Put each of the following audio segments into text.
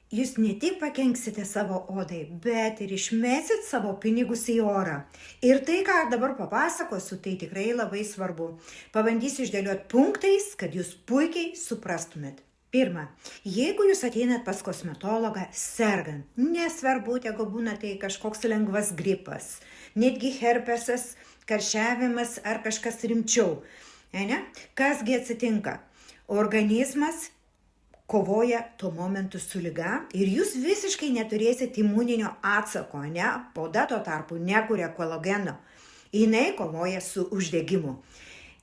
jūs ne tik pakenksite savo odai, bet ir išmesit savo pinigus į orą. Ir tai, ką dabar papasakosiu, tai tikrai labai svarbu. Pabandysiu išdėlioti punktais, kad jūs puikiai suprastumėt. Pirma, jeigu jūs ateinat pas kosmetologą sergant, nesvarbu, jeigu būna tai kažkoks lengvas gripas, netgi herpesas, karščiavimas ar kažkas rimčiau, kasgi atsitinka? Organizmas kovoja tuo momentu su liga ir jūs visiškai neturėsit imuninio atsako, Oda tuo tarpu nekuria kolageno, jinai kovoja su uždegimu.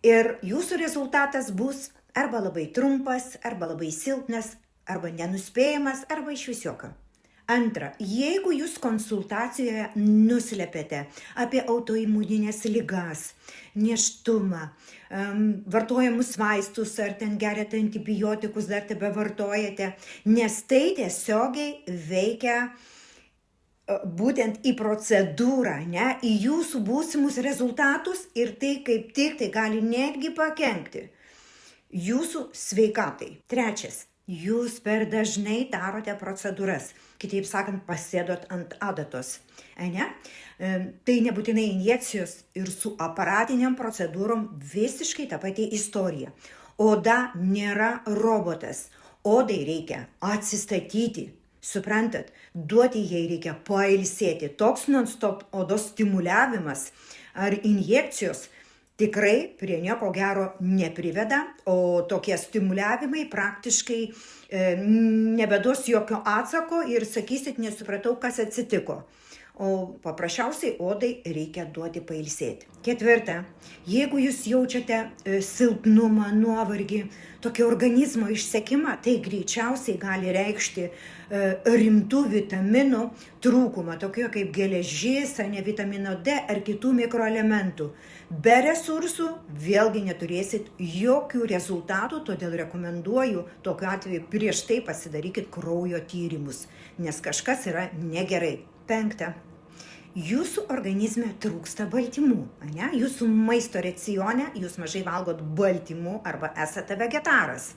Ir jūsų rezultatas bus arba labai trumpas, arba labai silpnas, arba nenuspėjamas, arba išvis jokio. Antra, jeigu jūs konsultacijoje nuslepiate apie autoimuninės ligas, nėštumą, vartojamus vaistus, ar ten geriate antibiotikus, dar tebe vartojate, nes tai tiesiogiai veikia būtent į procedūrą, į jūsų būsimus rezultatus ir tai kaip tik tai gali netgi pakenkti jūsų sveikatai. Trečias, jūs per dažnai darote procedūras, kitaip sakant, pasėdot ant adatos. Tai nebūtinai injekcijos ir su aparatiniam procedūrom visiškai ta pati istorija. Oda nėra robotas, odai reikia atsistatyti. Suprantat, duoti jai reikia pailsėti. Toks non-stop odos stimuliavimas ar injekcijos tikrai prie nieko gero nepriveda, o tokie stimuliavimai praktiškai nebeduos jokio atsako ir sakysit, nesupratau, kas atsitiko. O paprasčiausiai odai reikia duoti pailsėti. Ketvirta, jeigu jūs jaučiate silpnumą, nuovargį, tokį organizmo išsekimą, tai greičiausiai gali reikšti rimtų vitaminų trūkumą, tokio kaip geležis, vitamino D ar kitų mikroelementų. Be resursų vėlgi neturėsit jokių rezultatų, todėl rekomenduoju tokiu atveju prieš tai pasidarykit kraujo tyrimus, nes kažkas yra negerai. Penkta, jūsų organizme trūksta baltymų. Jūsų maisto racione jūs mažai valgot baltymų arba esate vegetaras.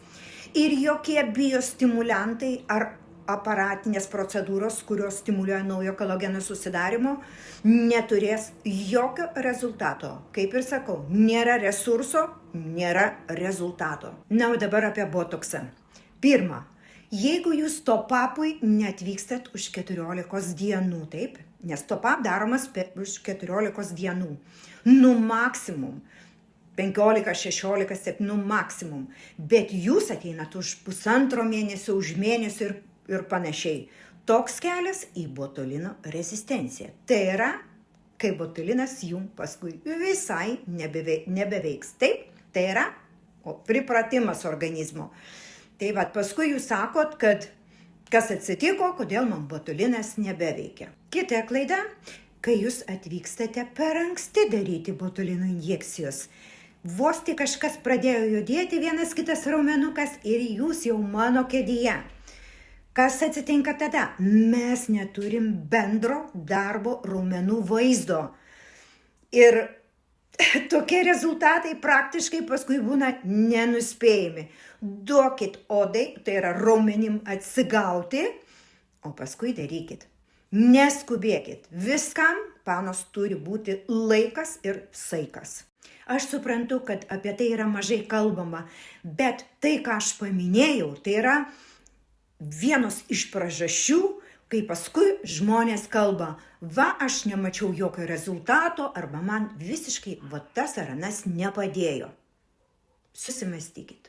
Ir jokie biostimuliantai ar aparatinės procedūros, kurios stimuliuoja naujo kolageno susidarimo, neturės jokio rezultato. Kaip ir sakau, nėra resurso, nėra rezultato. Na, o dabar apie botoksą. Pirma, jeigu jūs top-upui neatvykstat už 14 dienų, taip? Nes top-up daromas už 14 dienų. Maksimum 15, 16, 7 maksimum. Bet jūs ateinat už pusantro mėnesio, už mėnesio ir panašiai. Toks kelias į botulino rezistenciją. Tai yra, kai botulinas jums paskui visai nebeveiks. Taip, tai yra pripratimas organizmo. Tai paskui jūs sakot, kad kas atsitiko, kodėl man botulinas nebeveikia. Kita klaida, kai jūs atvykstate per anksti daryti botulino injekcijos. Vos tik kažkas pradėjo judėti vienas kitas raumenukas ir jūs jau mano kėdėje. Kas atsitinka tada? Mes neturim bendro darbo raumenų vaizdo. Ir tokie rezultatai praktiškai paskui būna nenuspėjami. Duokit odai, tai yra raumenim atsigauti, o paskui darykit. Neskubėkit. Viskam, panos, turi būti laikas ir saikas. Aš suprantu, kad apie tai yra mažai kalbama, bet tai, ką aš paminėjau, tai yra vienos iš priežasčių, kai paskui žmonės kalba, aš nemačiau jokio rezultato, arba man visiškai tas ar anas nepadėjo. Susimąstykit.